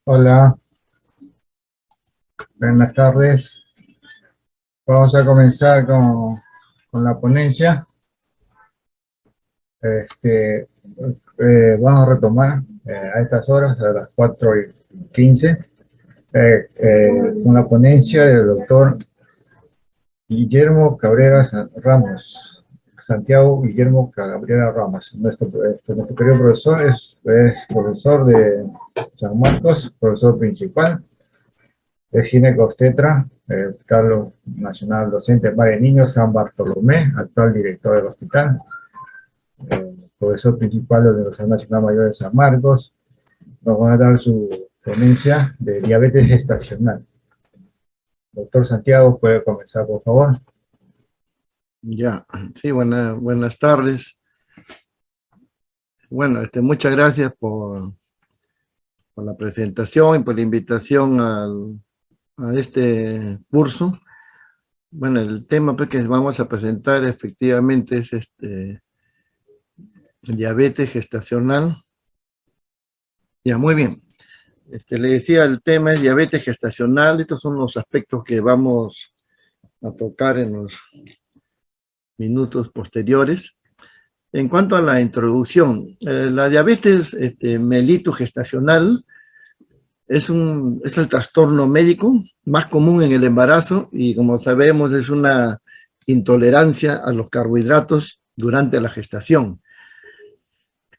Hola, buenas tardes. Vamos a comenzar con la ponencia. Este, Vamos a retomar a estas horas, a las 4:15, con la ponencia del doctor Guillermo Cabrera Ramos, Santiago Guillermo Cabrera Ramos. Nuestro querido profesor es profesor de San Marcos, profesor principal. Es ginecobstetra, Carlos Nacional Docente Madre Niños San Bartolomé, actual director del hospital, profesor principal de la Universidad Nacional Mayor de San Marcos. Nos va a dar su ponencia de diabetes gestacional. Doctor Santiago, puede comenzar, por favor. Ya, sí, buenas tardes. Bueno, muchas gracias por la presentación y por la invitación a este curso. Bueno, el tema pues, que vamos a presentar efectivamente es diabetes gestacional. Ya, muy bien. Le decía, el tema es diabetes gestacional. Estos son los aspectos que vamos a tocar en los minutos posteriores. En cuanto a la introducción, la diabetes mellitus gestacional es el trastorno médico más común en el embarazo y, como sabemos, es una intolerancia a los carbohidratos durante la gestación.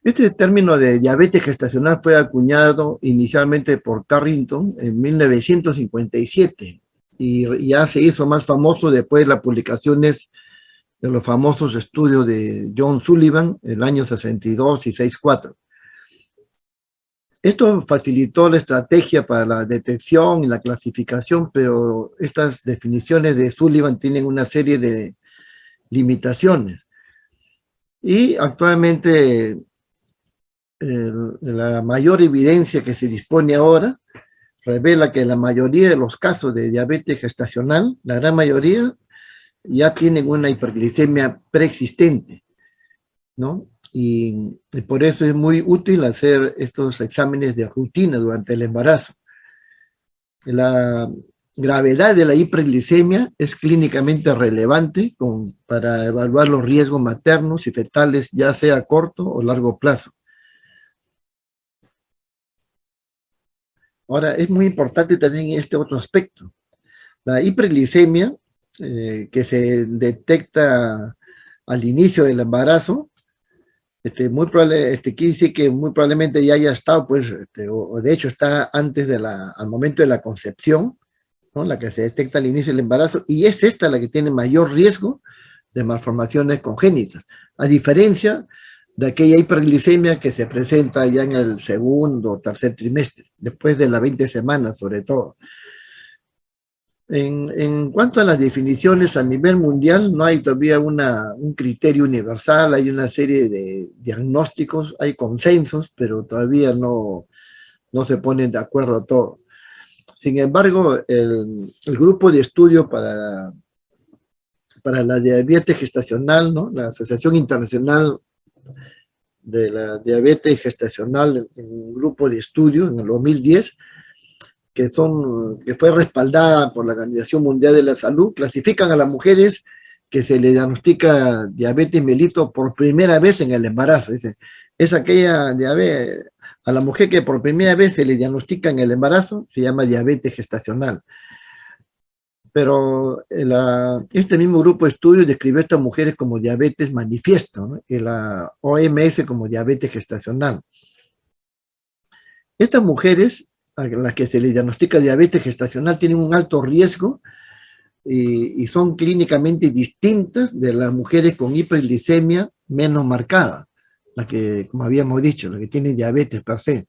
Este término de diabetes gestacional fue acuñado inicialmente por Carrington en 1957 y ya se hizo más famoso después de las publicaciones de los famosos estudios de John Sullivan en el año 62 y 64. Esto facilitó la estrategia para la detección y la clasificación, pero estas definiciones de Sullivan tienen una serie de limitaciones. Y actualmente la mayor evidencia que se dispone ahora revela que la mayoría de los casos de diabetes gestacional, la gran mayoría, ya tienen una hiperglicemia preexistente, ¿no? Y por eso es muy útil hacer estos exámenes de rutina durante el embarazo. La gravedad de la hiperglicemia es clínicamente relevante para evaluar los riesgos maternos y fetales, ya sea a corto o largo plazo. Ahora, es muy importante también este otro aspecto. La hiperglicemia, que se detecta al inicio del embarazo, quiere decir que muy probablemente ya haya estado, pues, o de hecho está antes al momento de la concepción, ¿no? La que se detecta al inicio del embarazo, y es esta la que tiene mayor riesgo de malformaciones congénitas, a diferencia de aquella hiperglicemia que se presenta ya en el segundo o tercer trimestre, después de las 20 semanas sobre todo. En cuanto a las definiciones a nivel mundial, no hay todavía un criterio universal, hay una serie de diagnósticos, hay consensos, pero todavía no se ponen de acuerdo todos. Sin embargo, el grupo de estudio para la diabetes gestacional, ¿no? La Asociación Internacional de la Diabetes Gestacional, en un grupo de estudio en el 2010, que fue respaldada por la Organización Mundial de la Salud, clasifican a las mujeres que se le diagnostica diabetes mellitus por primera vez en el embarazo. Es aquella diabetes, a la mujer que por primera vez se le diagnostica en el embarazo, se llama diabetes gestacional. Pero este mismo grupo de estudios describió a estas mujeres como diabetes manifiesto, ¿no? Y la OMS como diabetes gestacional. Estas mujeres a las que se les diagnostica diabetes gestacional tienen un alto riesgo y son clínicamente distintas de las mujeres con hiperglicemia menos marcada, la que, como habíamos dicho, la que tienen diabetes per se.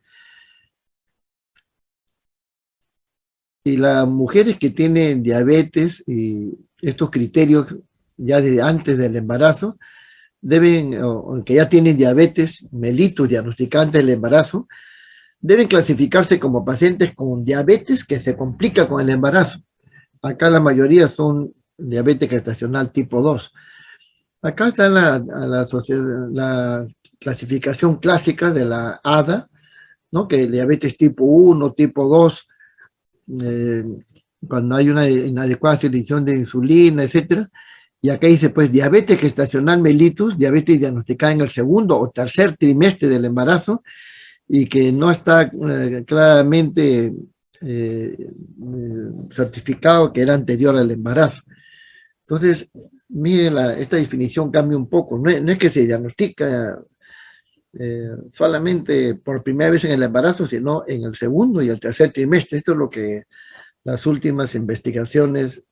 Y las mujeres que tienen diabetes y estos criterios ya desde antes del embarazo, o que ya tienen diabetes mellitus diagnosticada antes del embarazo, deben clasificarse como pacientes con diabetes que se complica con el embarazo. Acá la mayoría son diabetes gestacional tipo 2. Acá está la clasificación clásica de la ADA, ¿no? Que diabetes tipo 1, tipo 2, eh, cuando hay una inadecuada selección de insulina, etcétera. Y acá dice, pues, diabetes gestacional mellitus, diabetes diagnosticada en el segundo o tercer trimestre del embarazo y que no está claramente certificado que era anterior al embarazo. Entonces, miren, esta definición cambia un poco. No es que se diagnostica solamente por primera vez en el embarazo, sino en el segundo y el tercer trimestre. Esto es lo que las últimas investigaciones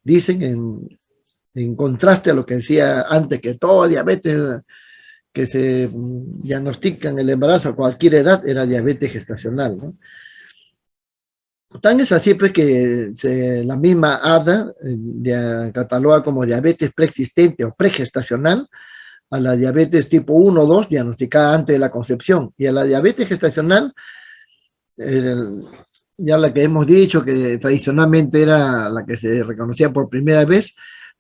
dicen en contraste a lo que decía antes, que todo diabetes que se diagnostica en el embarazo a cualquier edad era diabetes gestacional, ¿no? Tan es así pues que la misma ADA cataloga como diabetes preexistente o pregestacional a la diabetes tipo 1 o 2 diagnosticada antes de la concepción, y a la diabetes gestacional, ya la que hemos dicho que tradicionalmente era la que se reconocía por primera vez,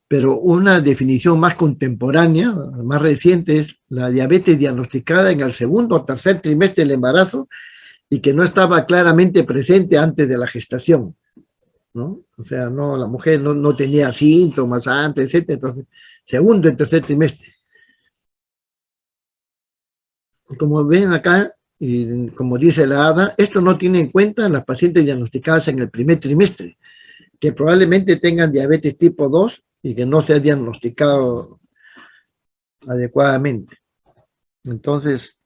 pero una definición más contemporánea, más reciente, es la diabetes diagnosticada en el segundo o tercer trimestre del embarazo y que no estaba claramente presente antes de la gestación, ¿no? O sea, no, la mujer no tenía síntomas antes, etcétera. Entonces, segundo y tercer trimestre. Como ven acá, y como dice la ADA, esto no tiene en cuenta las pacientes diagnosticadas en el primer trimestre, que probablemente tengan diabetes tipo 2 y que no se ha diagnosticado adecuadamente. Entonces,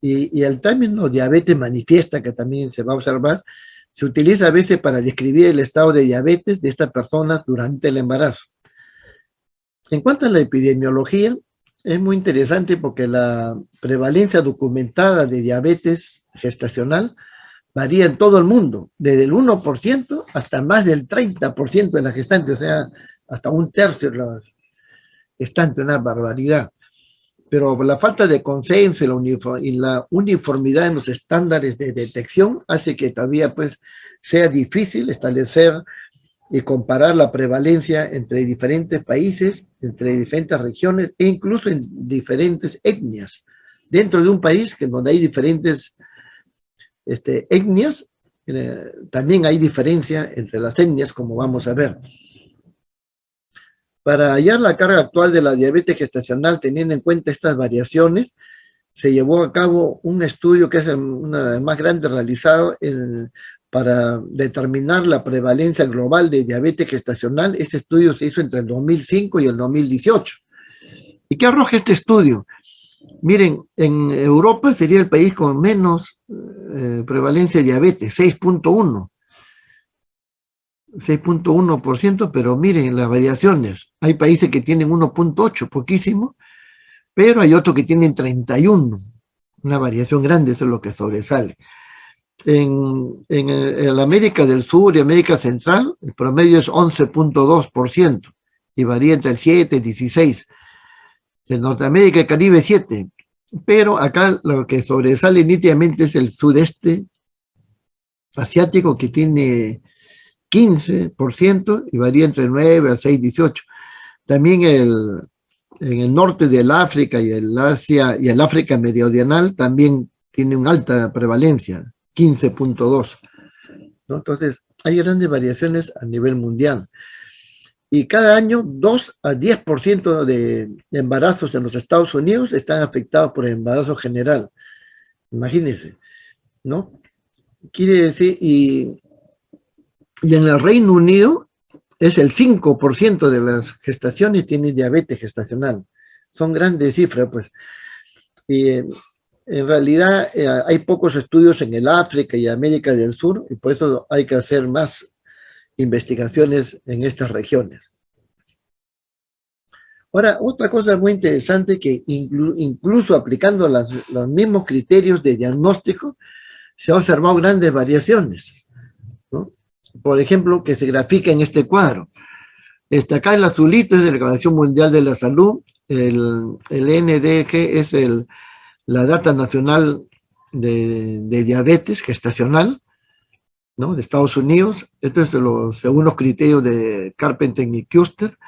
y el término diabetes manifiesta, que también se va a observar, se utiliza a veces para describir el estado de diabetes de estas personas durante el embarazo. En cuanto a la epidemiología, es muy interesante porque la prevalencia documentada de diabetes gestacional varía en todo el mundo, desde el 1% hasta más del 30% de las gestantes, o sea, hasta un tercio de las gestantes, una barbaridad. Pero la falta de consenso y la uniformidad en los estándares de detección hace que todavía pues, sea difícil establecer y comparar la prevalencia entre diferentes países, entre diferentes regiones e incluso en diferentes etnias. Dentro de un país que donde hay diferentes etnias, también hay diferencia entre las etnias, como vamos a ver. Para hallar la carga actual de la diabetes gestacional, teniendo en cuenta estas variaciones, se llevó a cabo un estudio que es el más grande realizado para determinar la prevalencia global de diabetes gestacional. Este estudio se hizo entre el 2005 y el 2018. ¿Y qué arroja este estudio? Miren, en Europa sería el país con menos prevalencia de diabetes, 6.1%, pero miren las variaciones. Hay países que tienen 1.8, poquísimo, pero hay otros que tienen 31, una variación grande, eso es lo que sobresale. En América del Sur y América Central, el promedio es 11.2% y varía entre el 7 y 16. En Norteamérica y Caribe, 7. Pero acá lo que sobresale nítidamente es el sudeste asiático, que tiene 15% y varía entre 9 a 6, 18. También en el norte del África y el Asia y el África meridional también tiene una alta prevalencia, 15.2, ¿no? Entonces, hay grandes variaciones a nivel mundial. Y cada año 2 a 10% de embarazos en los Estados Unidos están afectados por el embarazo general. Imagínense, ¿no? Quiere decir, y en el Reino Unido es el 5% de las gestaciones tiene diabetes gestacional. Son grandes cifras, pues. Y en realidad hay pocos estudios en el África y América del Sur, y por eso hay que hacer más investigaciones en estas regiones. Ahora, otra cosa muy interesante que incluso aplicando los mismos criterios de diagnóstico, se han observado grandes variaciones, ¿no? Por ejemplo, que se grafica en este cuadro. Acá el azulito es de la Organización Mundial de la Salud, el NDG es la data nacional de diabetes gestacional, ¿no? De Estados Unidos. Esto es según los criterios de Carpenter y Kuster.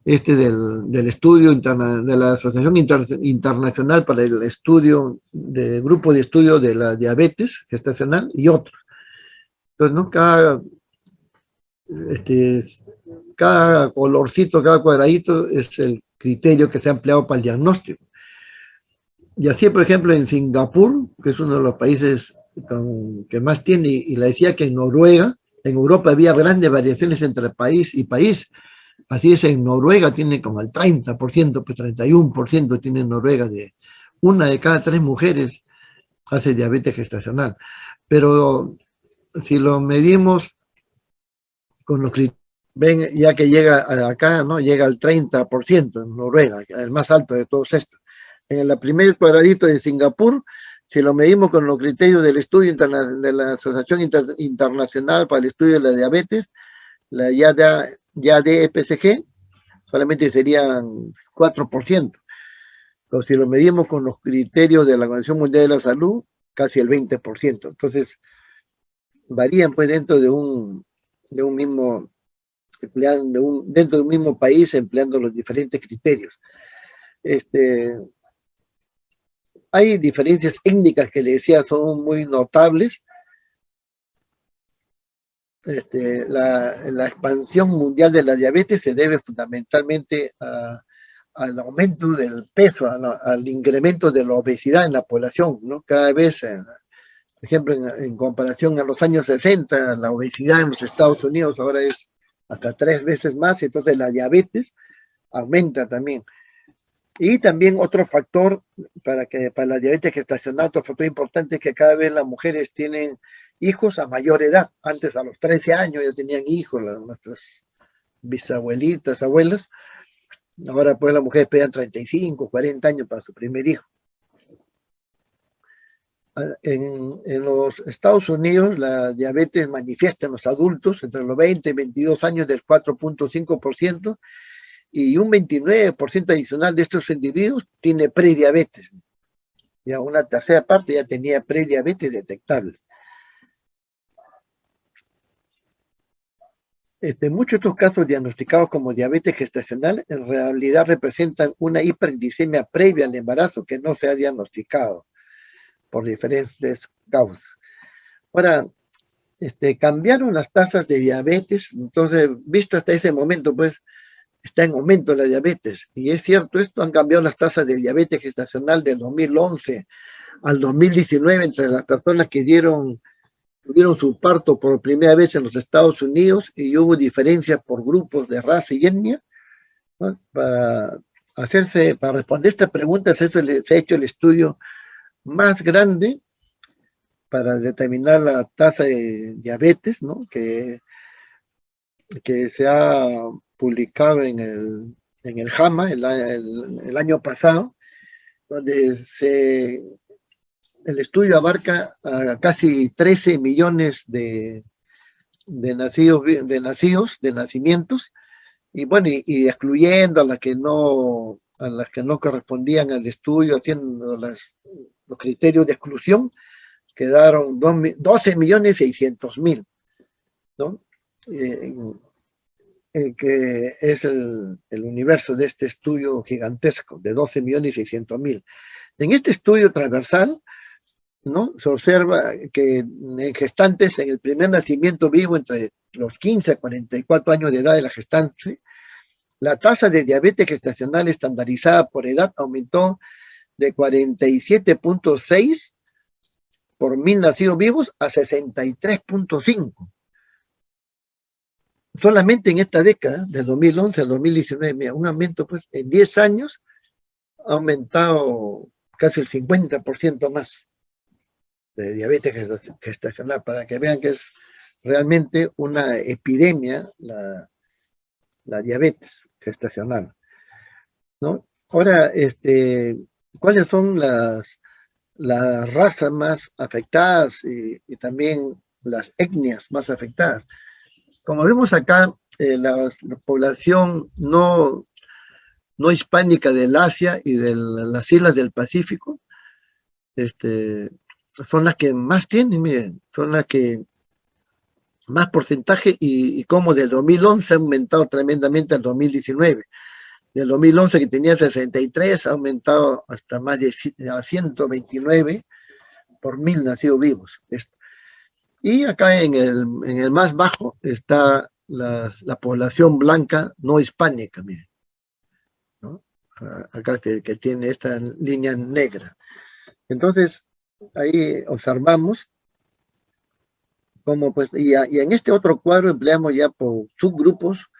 del estudio de la Asociación Internacional para el Estudio, del Grupo de Estudio de la Diabetes Gestacional y otros. Entonces, ¿no? Cada colorcito, cada cuadradito es el criterio que se ha empleado para el diagnóstico. Y así, por ejemplo, en Singapur, que es uno de los países que más tiene, y le decía que en Noruega, en Europa había grandes variaciones entre país y país. Así es, en Noruega tiene como el 30%, pues 31% tiene en Noruega, de una de cada 3 mujeres hace diabetes gestacional. Pero si lo medimos con los criterios, ven, ya que llega acá, ¿no? Llega al 30% en Noruega, el más alto de todos estos. En el primer cuadradito de Singapur, si lo medimos con los criterios del estudio de la Asociación Internacional para el Estudio de la Diabetes, la YAD-EPCG, solamente serían 4%. Pero si lo medimos con los criterios de la Organización Mundial de la Salud, casi el 20%. Entonces, varían pues dentro de un mismo, dentro de un mismo país, empleando los diferentes criterios. Hay diferencias étnicas que le decía son muy notables. La expansión mundial de la diabetes se debe fundamentalmente al aumento del peso, al incremento de la obesidad en la población, ¿no? Cada vez, por ejemplo, en comparación a los años 60, la obesidad en los Estados Unidos ahora es hasta 3 veces más, entonces la diabetes aumenta también. Y también otro factor para la diabetes gestacional, otro factor importante es que cada vez las mujeres tienen hijos a mayor edad. Antes, a los 13 años ya tenían hijos, nuestras bisabuelitas, abuelas. Ahora pues las mujeres esperan 35, 40 años para su primer hijo. En los Estados Unidos la diabetes manifiesta en los adultos entre los 20 y 22 años del 4.5%, y un 29% adicional de estos individuos tiene prediabetes. Ya una tercera parte ya tenía prediabetes detectable. Muchos de estos casos diagnosticados como diabetes gestacional en realidad representan una hiperglicemia previa al embarazo que no se ha diagnosticado por diferentes causas. Ahora, cambiaron las tasas de diabetes, entonces, visto hasta ese momento, pues, está en aumento la diabetes. Y es cierto, esto han cambiado las tasas de diabetes gestacional del 2011 al 2019 entre las personas que tuvieron su parto por primera vez en los Estados Unidos, y hubo diferencias por grupos de raza y etnia, ¿no? Para responder estas preguntas, se ha hecho el estudio más grande para determinar la tasa de diabetes, ¿no? que se ha publicado en el JAMA el año pasado, donde el estudio abarca a casi 13 millones de nacimientos, y bueno, y excluyendo a las que no correspondían al estudio, haciendo los criterios de exclusión, quedaron 12.600.000, ¿no? Que es el universo de este estudio gigantesco de 12.600.000. En este estudio transversal, ¿no? Se observa que en gestantes en el primer nacimiento vivo entre los 15 a 44 años de edad de la gestante, la tasa de diabetes gestacional estandarizada por edad aumentó de 47.6 por 1.000 nacidos vivos a 63.5. Solamente en esta década, del 2011 al 2019, mira, un aumento, pues, en 10 años ha aumentado casi el 50% más de diabetes gestacional, para que vean que es realmente una epidemia la diabetes gestacional, ¿no? Ahora, ¿cuáles son las razas más afectadas y también las etnias más afectadas? Como vemos acá, la población no hispánica del Asia y de las islas del Pacífico, son las que más tienen, miren, son las que más porcentaje, y como del 2011 ha aumentado tremendamente al 2019. Del 2011 que tenía 63 ha aumentado hasta más de 129 por 1000 nacidos vivos. Y acá en el más bajo está la población blanca no hispánica, miren, ¿no? Acá que tiene esta línea negra. Entonces, ahí observamos cómo, pues, y en este otro cuadro empleamos ya por subgrupos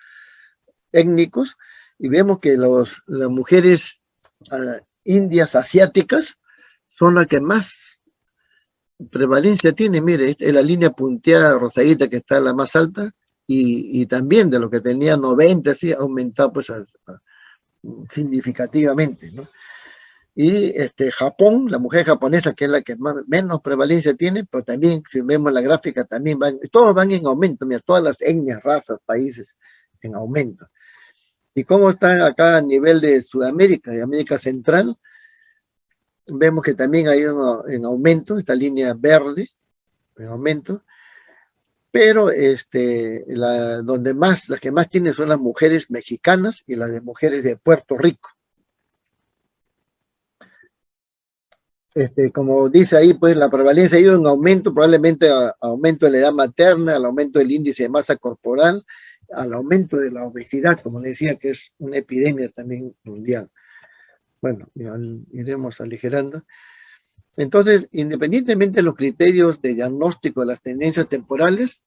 étnicos y vemos que las mujeres indias asiáticas son las que más prevalencia tiene. Mire, es la línea punteada rosadita que está la más alta y también de lo que tenía 90, sí, ha aumentado pues significativamente, ¿no? Y Japón, la mujer japonesa, que es la que menos prevalencia tiene, pero también, si vemos la gráfica, también todos van en aumento, mira, todas las etnias, razas, países en aumento. ¿Y cómo está acá a nivel de Sudamérica y América Central? Vemos que también hay en aumento, esta línea verde, en aumento, pero las que más tienen son las mujeres mexicanas y las de mujeres de Puerto Rico. Como dice ahí, pues la prevalencia ha ido en aumento, probablemente aumento de la edad materna, al aumento del índice de masa corporal, al aumento de la obesidad, como le decía, que es una epidemia también mundial. Bueno, iremos aligerando. Entonces, independientemente de los criterios de diagnóstico de las tendencias temporales,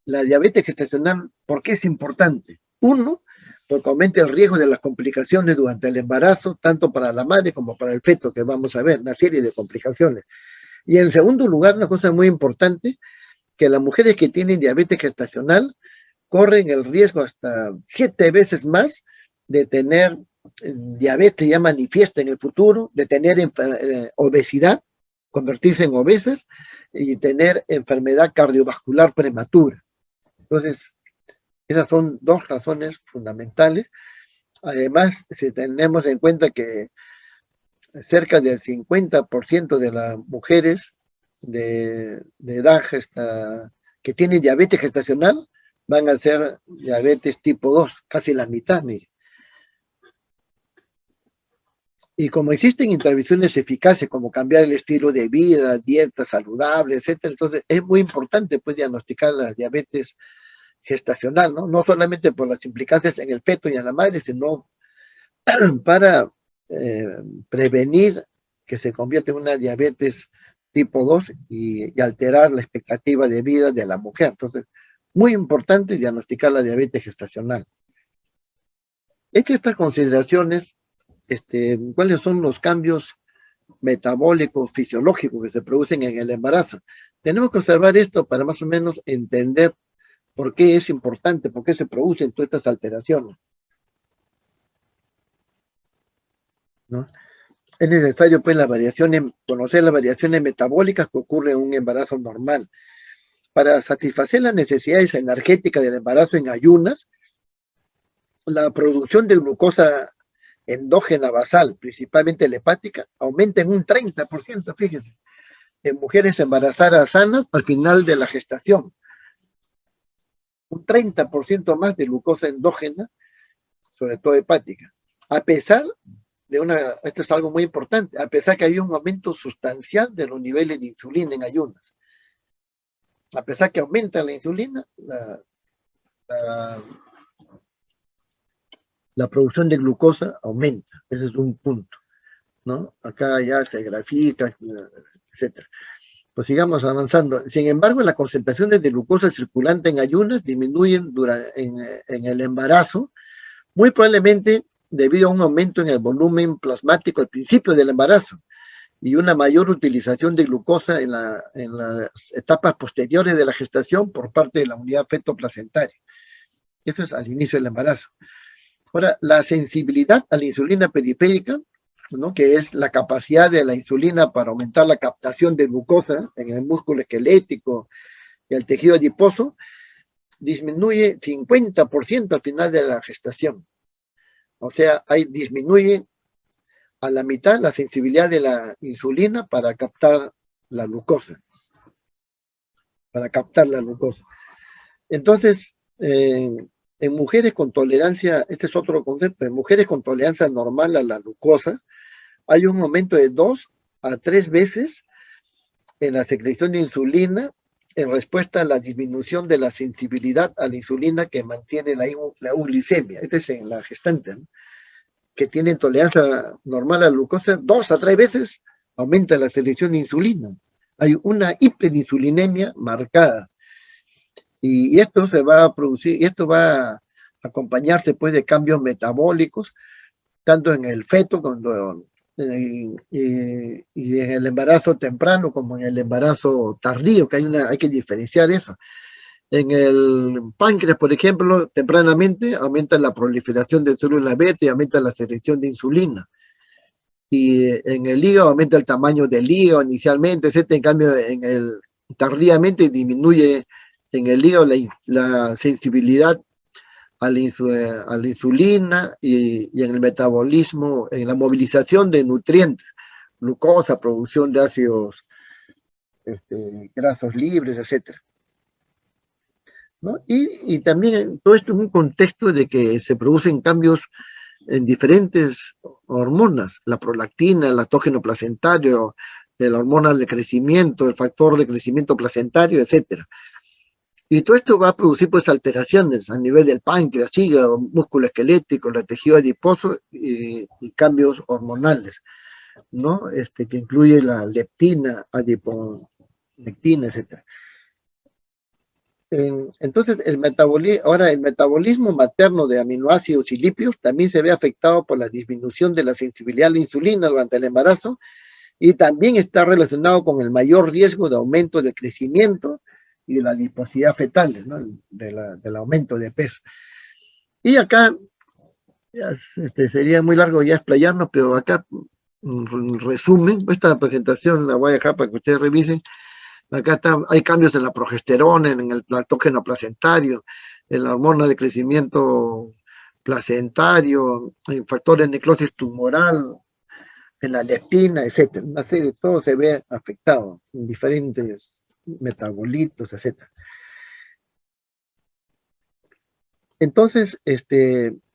la diabetes gestacional, ¿por qué es importante? Uno, porque aumenta el riesgo de las complicaciones durante el embarazo, tanto para la madre como para el feto, que vamos a ver, una serie de complicaciones. Y en segundo lugar, una cosa muy importante, que las mujeres que tienen diabetes gestacional corren el riesgo hasta 7 veces más de tener diabetes ya manifiesta en el futuro, de tener obesidad, convertirse en obesas y tener enfermedad cardiovascular prematura. Entonces, esas son dos razones fundamentales. Además, si tenemos en cuenta que cerca del 50% de las mujeres de edad que tienen diabetes gestacional van a ser diabetes tipo 2, casi la mitad, mire. Y como existen intervenciones eficaces como cambiar el estilo de vida, dieta saludable, etcétera, entonces es muy importante pues diagnosticar la diabetes gestacional, ¿no? No solamente por las implicancias en el feto y en la madre, sino para prevenir que se convierta en una diabetes tipo 2 y alterar la expectativa de vida de la mujer. Entonces, muy importante diagnosticar la diabetes gestacional. Hechas estas consideraciones, ¿cuáles son los cambios metabólicos, fisiológicos que se producen en el embarazo? Tenemos que observar esto para más o menos entender por qué es importante, por qué se producen todas estas alteraciones, ¿no? Es necesario, pues, conocer las variaciones metabólicas que ocurren en un embarazo normal. Para satisfacer las necesidades energéticas del embarazo en ayunas, la producción de glucosa endógena basal, principalmente la hepática, aumenta en un 30%, fíjense, en mujeres embarazadas sanas al final de la gestación. Un 30% más de glucosa endógena, sobre todo hepática. A pesar esto es algo muy importante, a pesar que hay un aumento sustancial de los niveles de insulina en ayunas. A pesar que aumenta la insulina, la producción de glucosa aumenta. Ese es un punto, ¿no? Acá ya se grafica, etcétera. Pues sigamos avanzando. Sin embargo, las concentraciones de glucosa circulante en ayunas disminuyen en el embarazo, muy probablemente debido a un aumento en el volumen plasmático al principio del embarazo y una mayor utilización de glucosa en las etapas posteriores de la gestación por parte de la unidad feto-placentaria. Eso es al inicio del embarazo. Ahora, la sensibilidad a la insulina periférica, ¿no?, que es la capacidad de la insulina para aumentar la captación de glucosa en el músculo esquelético y el tejido adiposo, disminuye 50% al final de la gestación. O sea, disminuye a la mitad la sensibilidad de la insulina para captar la glucosa. Entonces, en mujeres con tolerancia, este es otro concepto, en mujeres con tolerancia normal a la glucosa, hay un aumento de 2 a 3 veces en la secreción de insulina en respuesta a la disminución de la sensibilidad a la insulina que mantiene la euglicemia. Este es en la gestante, ¿no? Que tiene tolerancia normal a la glucosa, 2 a 3 veces aumenta la secreción de insulina. Hay una hiperinsulinemia marcada. Y esto se va a producir, y esto va a acompañarse pues de cambios metabólicos, tanto en el feto y en el embarazo temprano como en el embarazo tardío, que hay que diferenciar eso. En el páncreas, por ejemplo, tempranamente aumenta la proliferación de células beta y aumenta la secreción de insulina. Y en el hígado aumenta el tamaño del hígado inicialmente, etc. En cambio, tardíamente disminuye en el hígado la sensibilidad a la insulina y en el metabolismo, en la movilización de nutrientes, glucosa, producción de ácidos grasos libres, etc. ¿No? Y también todo esto en un contexto de que se producen cambios en diferentes hormonas, la prolactina, el lactógeno placentario, la hormona de crecimiento, el factor de crecimiento placentario, etc. Y todo esto va a producir pues alteraciones a nivel del páncreas, hígado, músculo esquelético, el tejido adiposo y cambios hormonales, ¿no? Que incluye la leptina, adiponectina, etc. Entonces, el metabolismo materno de aminoácidos y lípidos también se ve afectado por la disminución de la sensibilidad a la insulina durante el embarazo y también está relacionado con el mayor riesgo de aumento del crecimiento y de la adiposidad fetal, ¿no? Del aumento de peso. Y acá, sería muy largo ya explayarnos, pero acá, resumen, esta presentación la voy a dejar para que ustedes revisen. Acá hay cambios en la progesterona, en el lactógeno placentario, en la hormona de crecimiento placentario, en factores de necrosis tumoral, en la leptina, etc. Una serie, todo se ve afectado en diferentes metabolitos, etc. Entonces,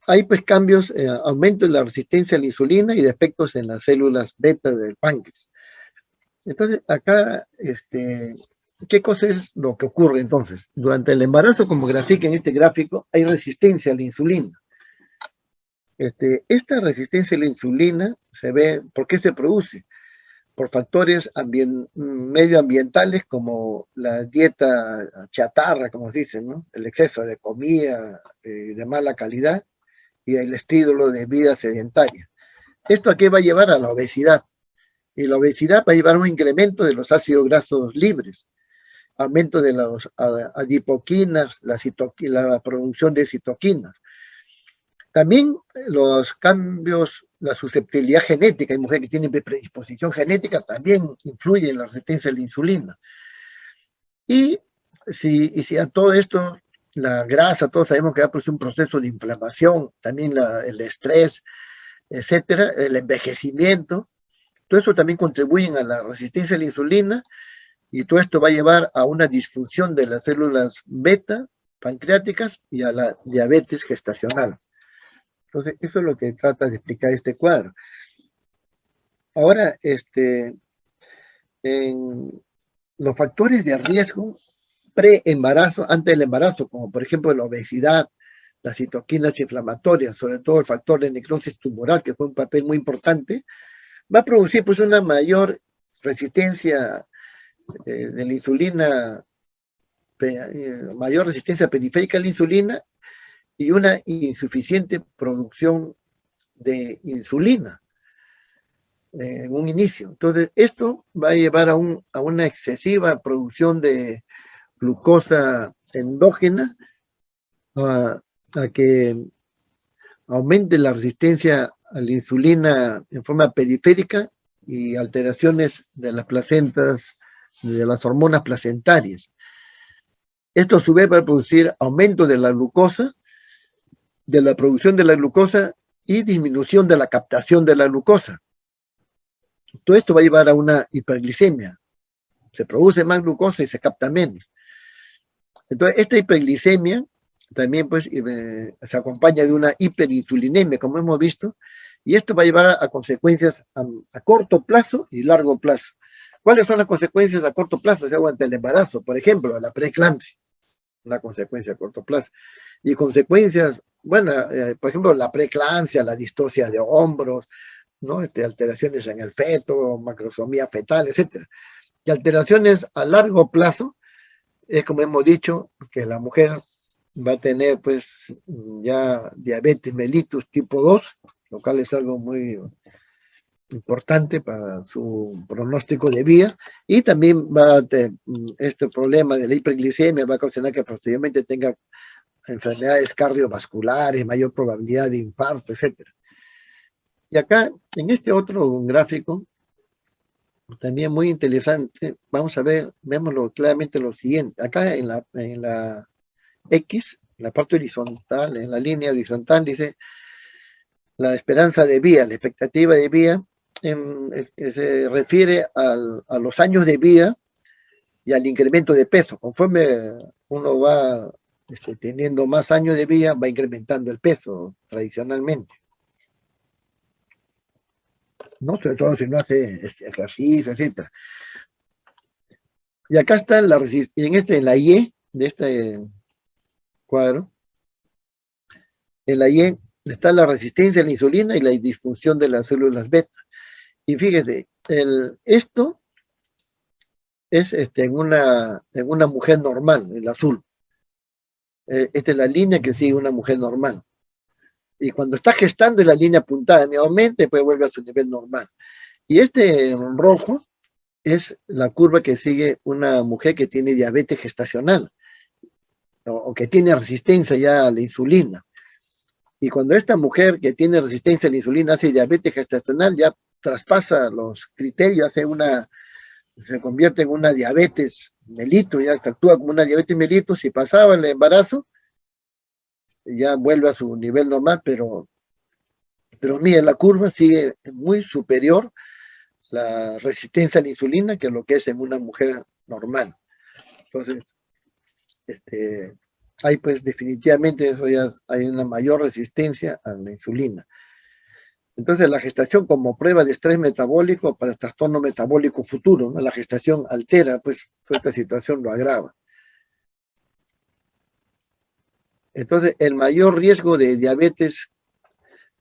hay pues cambios, aumento en la resistencia a la insulina y defectos en las células beta del páncreas. Entonces, acá, ¿qué cosa es lo que ocurre entonces? Durante el embarazo, como grafica en este gráfico, hay resistencia a la insulina. Esta resistencia a la insulina se ve, ¿por qué se produce? Por factores medioambientales como la dieta chatarra, como se dice, ¿no? El exceso de comida de mala calidad y el estilo de vida sedentaria. ¿Esto a qué va a llevar? A la obesidad. Y la obesidad va a llevar a un incremento de los ácidos grasos libres, aumento de las adipoquinas, la producción de citoquinas. También los cambios, la susceptibilidad genética, hay mujeres que tienen predisposición genética, también influye en la resistencia a la insulina. Y si a todo esto, la grasa, todos sabemos que va a producir un proceso de inflamación, también el estrés, etcétera, el envejecimiento, todo eso también contribuye a la resistencia a la insulina y todo esto va a llevar a una disfunción de las células beta pancreáticas y a la diabetes gestacional. Entonces, eso es lo que trata de explicar este cuadro. Ahora, en los factores de riesgo pre-embarazo, antes del embarazo, como por ejemplo la obesidad, las citoquinas inflamatorias, sobre todo el factor de necrosis tumoral, que fue un papel muy importante, va a producir pues una mayor resistencia de la insulina, mayor resistencia periférica a la insulina y una insuficiente producción de insulina en un inicio. Entonces, esto va a llevar a una excesiva producción de glucosa endógena, a que aumente la resistencia a la insulina en forma periférica y alteraciones de las placentas, de las hormonas placentarias. Esto a su vez va a producir aumento de la glucosa, de la producción de la glucosa y disminución de la captación de la glucosa. Todo esto va a llevar a una hiperglicemia. Se produce más glucosa y se capta menos. Entonces, esta hiperglicemia también pues se acompaña de una hiperinsulinemia, como hemos visto, y esto va a llevar a consecuencias a corto plazo y largo plazo. ¿Cuáles son las consecuencias a corto plazo? O sea, ante el embarazo, por ejemplo, la preeclampsia, una consecuencia a corto plazo. Y consecuencias, bueno, por ejemplo, la preeclampsia, la distocia de hombros, ¿no? Alteraciones en el feto, macrosomía fetal, etcétera. Y alteraciones a largo plazo, es como hemos dicho, que la mujer va a tener pues ya diabetes mellitus tipo 2, lo cual es algo muy importante para su pronóstico de vida, y también va a tener este problema de la hiperglicemia, va a ocasionar que posteriormente tenga enfermedades cardiovasculares, mayor probabilidad de infarto, etc. Y acá, en este otro gráfico, también muy interesante, vamos a ver, vémoslo claramente lo siguiente, acá en la X, en la parte horizontal, en la línea horizontal, dice la esperanza de vida, la expectativa de vida, que se refiere a los años de vida y al incremento de peso. Conforme uno va teniendo más años de vida, va incrementando el peso tradicionalmente, ¿no? Sobre todo si no hace ejercicio, etc. Y acá está en la Y de este cuadro, en la Y está la resistencia a la insulina y la disfunción de las células beta. Y fíjese, esto es en una mujer normal, el azul. Esta es la línea que sigue una mujer normal. Y cuando está gestando es la línea apuntada, nuevamente después vuelve a su nivel normal. Y en rojo es la curva que sigue una mujer que tiene diabetes gestacional o que tiene resistencia ya a la insulina. Y cuando esta mujer que tiene resistencia a la insulina hace diabetes gestacional, ya traspasa los criterios, se convierte en una diabetes mellitus, ya actúa como una diabetes mellitus. Si pasaba el embarazo, ya vuelve a su nivel normal, pero mire, la curva sigue muy superior la resistencia a la insulina que lo que es en una mujer normal. Entonces, hay pues definitivamente eso ya hay una mayor resistencia a la insulina. Entonces, la gestación como prueba de estrés metabólico para el trastorno metabólico futuro, ¿no? La gestación altera, pues, toda esta situación lo agrava. Entonces, el mayor riesgo de diabetes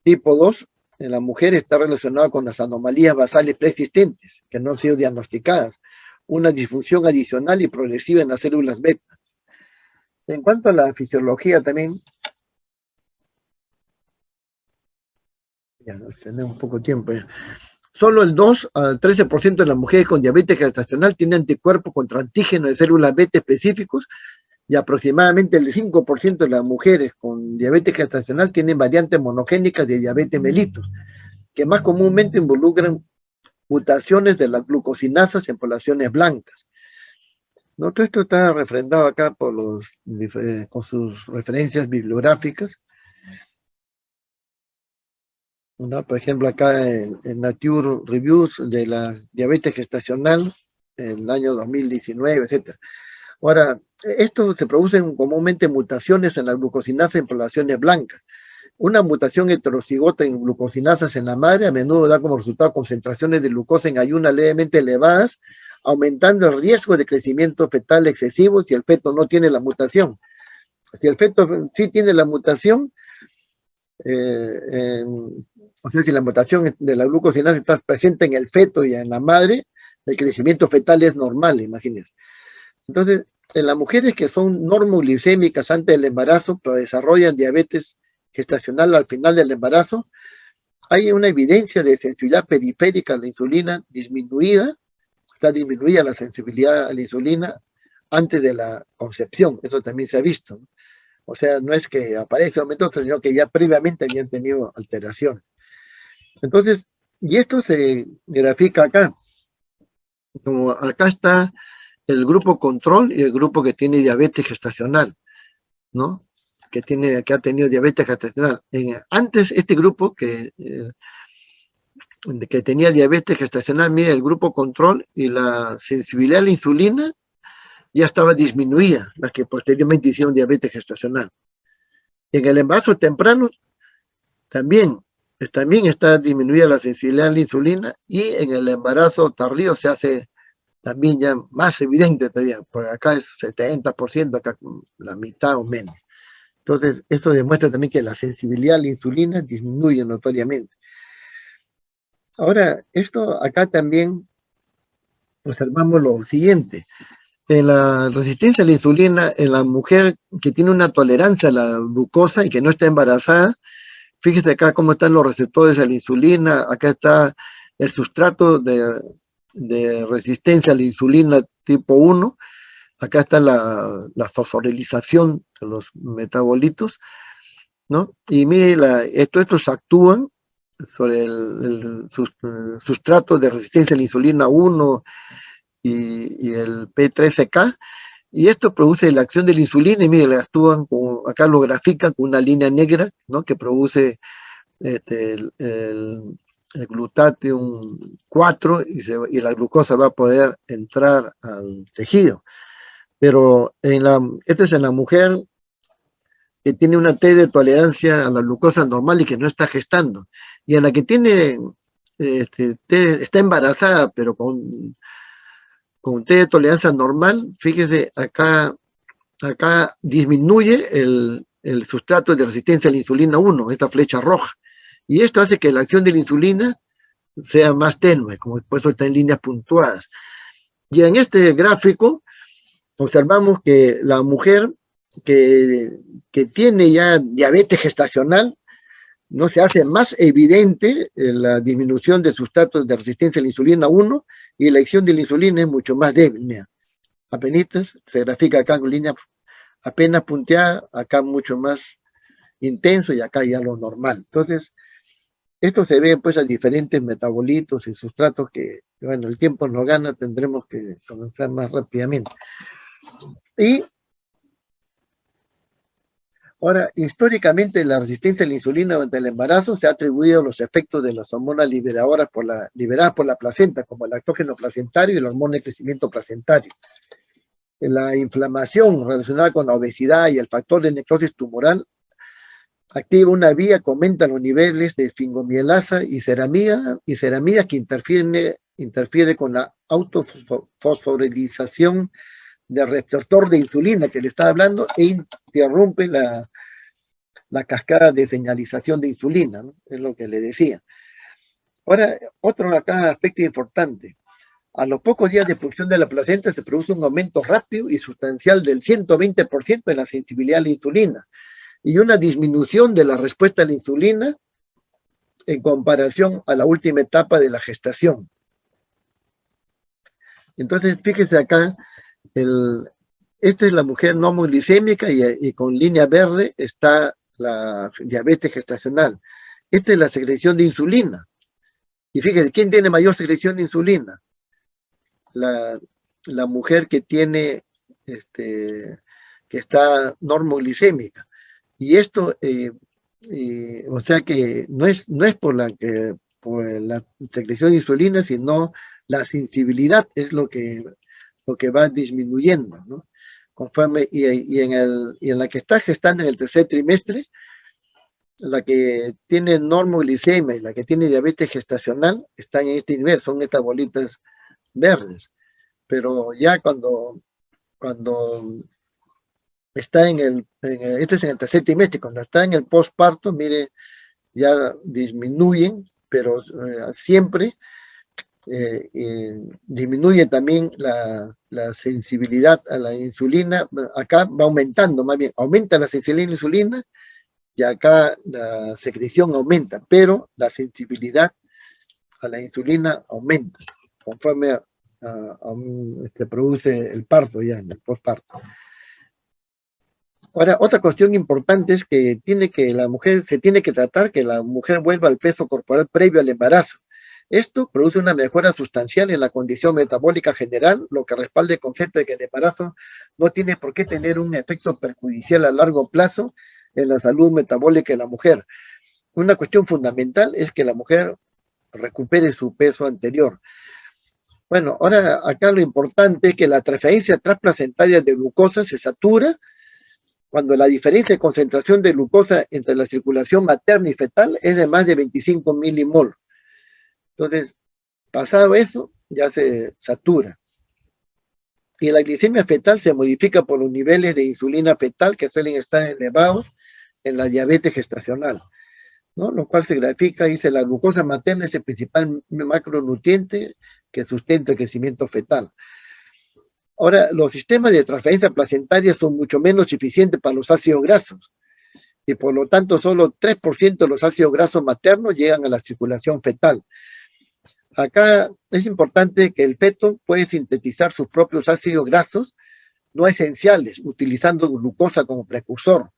tipo 2 en la mujer está relacionado con las anomalías basales preexistentes, que no han sido diagnosticadas, una disfunción adicional y progresiva en las células beta. En cuanto a la fisiología también, ya no tenemos poco tiempo ya. Solo el 2 al 13% de las mujeres con diabetes gestacional tienen anticuerpos contra antígenos de células beta específicos, y aproximadamente el 5% de las mujeres con diabetes gestacional tienen variantes monogénicas de diabetes mellitus, que más comúnmente involucran mutaciones de las glucosinasas en poblaciones blancas. ¿No? Todo esto está refrendado acá con sus referencias bibliográficas, ¿no? Por ejemplo, acá en Nature Reviews de la diabetes gestacional en el año 2019, etc. Ahora, esto se producen comúnmente mutaciones en la glucosinasa en poblaciones blancas. Una mutación heterocigota en glucosinasas en la madre a menudo da como resultado concentraciones de glucosa en ayunas levemente elevadas, aumentando el riesgo de crecimiento fetal excesivo si el feto no tiene la mutación. Si el feto sí tiene la mutación, o sea, si la mutación de la glucosinasa está presente en el feto y en la madre, el crecimiento fetal es normal, imagínense. Entonces, en las mujeres que son normoglicémicas antes del embarazo, pero desarrollan diabetes gestacional al final del embarazo, hay una evidencia de sensibilidad periférica a la insulina disminuida, está disminuida la sensibilidad a la insulina antes de la concepción, eso también se ha visto, ¿no? O sea, no es que aparece un momento, sino que ya previamente habían tenido alteración. Entonces, y esto se grafica acá, como acá está el grupo control y el grupo que tiene diabetes gestacional, ¿no? Que ha tenido diabetes gestacional. Antes, este grupo que tenía diabetes gestacional, mire, el grupo control y la sensibilidad a la insulina ya estaba disminuida, las que posteriormente hicieron diabetes gestacional. En el embarazo temprano también está disminuida la sensibilidad a la insulina, y en el embarazo tardío se hace también ya más evidente todavía, porque acá es 70%, acá la mitad o menos. Entonces, eso demuestra también que la sensibilidad a la insulina disminuye notoriamente. Ahora, esto acá también observamos lo siguiente. En la resistencia a la insulina, en la mujer que tiene una tolerancia a la glucosa y que no está embarazada, fíjese acá cómo están los receptores a la insulina. Acá está el sustrato de resistencia a la insulina tipo 1. Acá está la fosforilización de los metabolitos, ¿no? Y mire, estos actúan sobre el sustrato de resistencia a la insulina 1 y el P13K, y esto produce la acción de la insulina, y mire, actúan, acá lo grafican con una línea negra, ¿no? Que produce el glutatión 4, y la glucosa va a poder entrar al tejido. Pero esto es en la mujer que tiene una T de tolerancia a la glucosa normal y que no está gestando. Y en la que tiene, está embarazada, pero con T de tolerancia normal, fíjese, acá disminuye el sustrato de resistencia a la insulina 1, esta flecha roja. Y esto hace que la acción de la insulina sea más tenue, como puesto está en líneas puntuadas. Y en este gráfico observamos que la mujer que tiene ya diabetes gestacional, no se hace más evidente la disminución de sustratos de resistencia a la insulina 1, y la acción de la insulina es mucho más débil. Mira, apenas se grafica acá con línea apenas punteada, acá mucho más intenso, y acá ya lo normal. Entonces, esto se ve pues a diferentes metabolitos y sustratos que, bueno, el tiempo nos gana, tendremos que conocer más rápidamente. Y ahora, históricamente, la resistencia a la insulina durante el embarazo se ha atribuido a los efectos de las hormonas liberadas por la placenta, como el lactógeno placentario y la hormona de crecimiento placentario. La inflamación relacionada con la obesidad y el factor de necrosis tumoral activa una vía que aumenta los niveles de esfingomielasa y ceramida que interfiere con la autofosforilización del receptor de insulina que le estaba hablando, e interrumpe la cascada de señalización de insulina, ¿no? Es lo que le decía. Ahora, otro acá aspecto importante. A los pocos días de producción de la placenta se produce un aumento rápido y sustancial del 120% en la sensibilidad a la insulina, y una disminución de la respuesta a la insulina en comparación a la última etapa de la gestación. Entonces, fíjese acá, esta es la mujer normoglicémica, y con línea verde está la diabetes gestacional. Esta es la secreción de insulina. Y fíjese, ¿quién tiene mayor secreción de insulina? La mujer que tiene, que está normoglicémica. Y esto, o sea que no es por la secreción de insulina, sino la sensibilidad es lo que va disminuyendo, ¿no? Conforme, y en la que está gestando en el tercer trimestre, la que tiene normoglicemia y la que tiene diabetes gestacional están en este nivel, son estas bolitas verdes. Pero ya cuando está este es en el tercer trimestre, cuando está en el postparto, mire, ya disminuyen, pero siempre disminuye también la sensibilidad a la insulina. Acá va aumentando, más bien, aumenta la sensibilidad a la insulina, y acá la secreción aumenta, pero la sensibilidad a la insulina aumenta conforme produce el parto, ya en el postparto. Ahora, otra cuestión importante es que se tiene que tratar que la mujer vuelva al peso corporal previo al embarazo. Esto produce una mejora sustancial en la condición metabólica general, lo que respalda el concepto de que el embarazo no tiene por qué tener un efecto perjudicial a largo plazo en la salud metabólica de la mujer. Una cuestión fundamental es que la mujer recupere su peso anterior. Bueno, ahora acá lo importante es que la transferencia transplacentaria de glucosa se satura cuando la diferencia de concentración de glucosa entre la circulación materna y fetal es de más de 25 milimol. Entonces, pasado eso, ya se satura. Y la glicemia fetal se modifica por los niveles de insulina fetal que suelen estar elevados en la diabetes gestacional, ¿no? Lo cual se grafica, dice, la glucosa materna es el principal macronutriente que sustenta el crecimiento fetal. Ahora, los sistemas de transferencia placentaria son mucho menos eficientes para los ácidos grasos y por lo tanto solo 3% de los ácidos grasos maternos llegan a la circulación fetal. Acá es importante que el feto puede sintetizar sus propios ácidos grasos no esenciales, utilizando glucosa como precursor.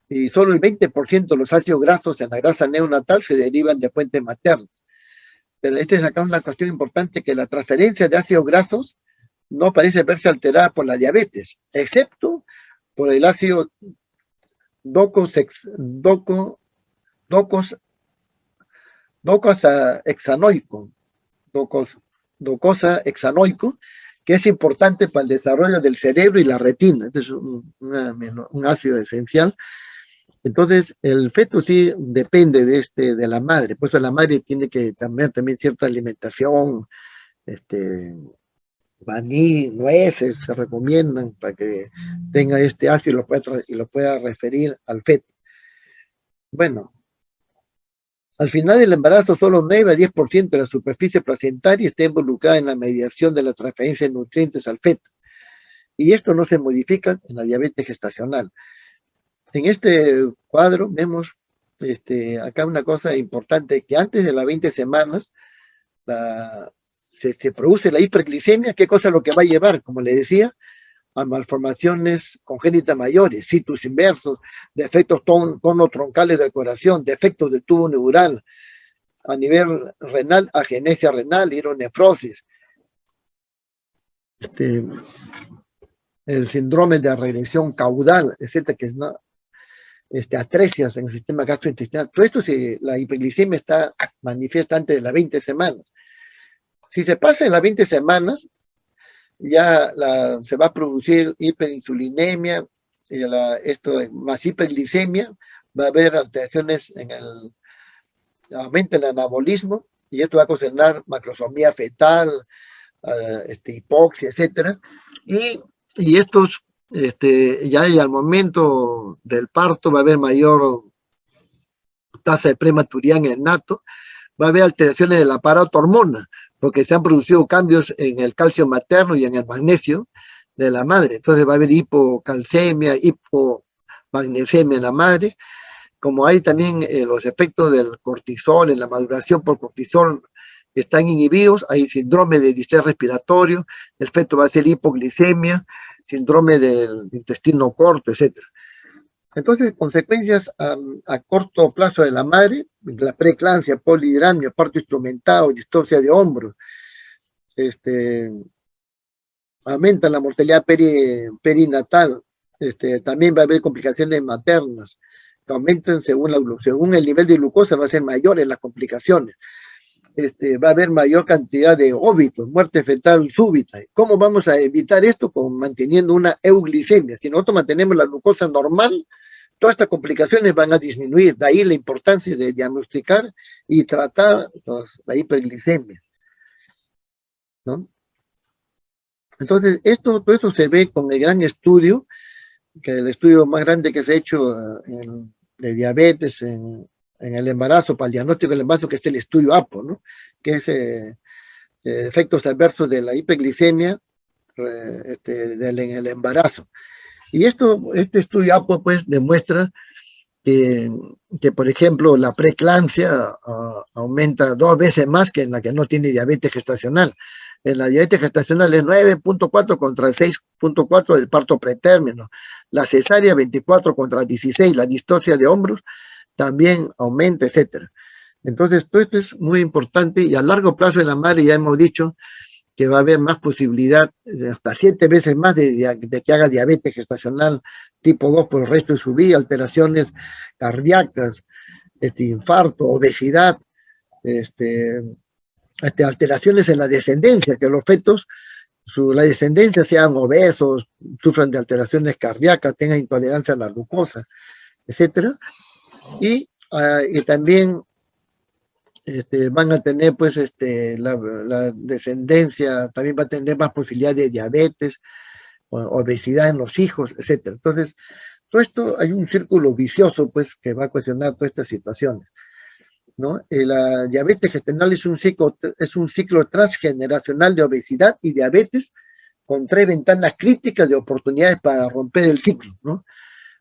Y solo el 20% de los ácidos grasos en la grasa neonatal se derivan de fuentes maternas. Pero esta es acá una cuestión importante, que la transferencia de ácidos grasos no parece verse alterada por la diabetes, excepto por el ácido docosahexanoico, que es importante para el desarrollo del cerebro y la retina. Este es un ácido esencial. Entonces, el feto sí depende de la madre, por eso la madre tiene que tener también cierta alimentación, maní, nueces se recomiendan para que tenga este ácido y lo pueda referir al feto. Bueno, al final del embarazo, solo 9 a 10% de la superficie placentaria está involucrada en la mediación de la transferencia de nutrientes al feto. Y esto no se modifica en la diabetes gestacional. En este cuadro vemos acá una cosa importante, que antes de las 20 semanas se produce la hiperglicemia. ¿Qué cosa es lo que va a llevar? Como le decía, a malformaciones congénitas mayores, situs inversos, defectos conotroncales del corazón, defectos del tubo neural, a nivel renal, agenesia renal, hidronefrosis, el síndrome de regresión caudal, etcétera, que es atresias en el sistema gastrointestinal. Todo esto, la hiperglicemia está manifiesta antes de las 20 semanas. Si se pasa en las 20 semanas, ya se va a producir hiperinsulinemia, más hiperglicemia, va a haber alteraciones aumenta el anabolismo, y esto va a ocasionar macrosomía fetal, hipoxia, etcétera. Y estos, ya al momento del parto va a haber mayor tasa de prematuridad en el neonato, va a haber alteraciones del aparato hormona, porque se han producido cambios en el calcio materno y en el magnesio de la madre. Entonces va a haber hipocalcemia, hipomagnesemia en la madre, como hay también los efectos del cortisol, en la maduración por cortisol están inhibidos, hay síndrome de distrés respiratorio, el feto va a ser hipoglicemia, síndrome del intestino corto, etc. Entonces, consecuencias a corto plazo de la madre, la preeclampsia, polihidramnia, parto instrumentado, distocia de hombros, aumenta la mortalidad perinatal, también va a haber complicaciones maternas, que aumentan según el nivel de glucosa, va a ser mayores las complicaciones. Va a haber mayor cantidad de óbitos, muerte fetal súbita. ¿Cómo vamos a evitar esto? Manteniendo una euglicemia. Si nosotros mantenemos la glucosa normal, todas estas complicaciones van a disminuir. De ahí la importancia de diagnosticar y tratar la hiperglicemia, ¿no? Entonces, todo eso se ve con el gran estudio, que el estudio más grande que se ha hecho de diabetes en el embarazo, para el diagnóstico del embarazo, que es el estudio APO, ¿no? Que es efectos adversos de la hiperglicemia en el embarazo. Y este estudio APO, pues, demuestra que, por ejemplo, la preeclampsia aumenta 2 veces más que en la que no tiene diabetes gestacional. En la diabetes gestacional es 9.4 contra 6.4 del parto pretérmino. La cesárea 24 contra 16, la distocia de hombros también aumenta, etcétera. Entonces, todo esto es muy importante, y a largo plazo en la madre ya hemos dicho que va a haber más posibilidad, hasta 7 veces más de que haga diabetes gestacional tipo 2 por el resto de su vida, alteraciones cardíacas, infarto, obesidad, alteraciones en la descendencia, que los fetos la descendencia sean obesos, sufran de alteraciones cardíacas, tengan intolerancia a la glucosa, etcétera. Y también van a tener, pues, la descendencia también va a tener más posibilidad de diabetes, obesidad en los hijos, etcétera. Entonces, todo esto hay un círculo vicioso, pues, que va a cuestionar todas estas situaciones, ¿no? La diabetes gestacional es un ciclo transgeneracional de obesidad y diabetes con 3 ventanas críticas de oportunidades para romper el ciclo, ¿no?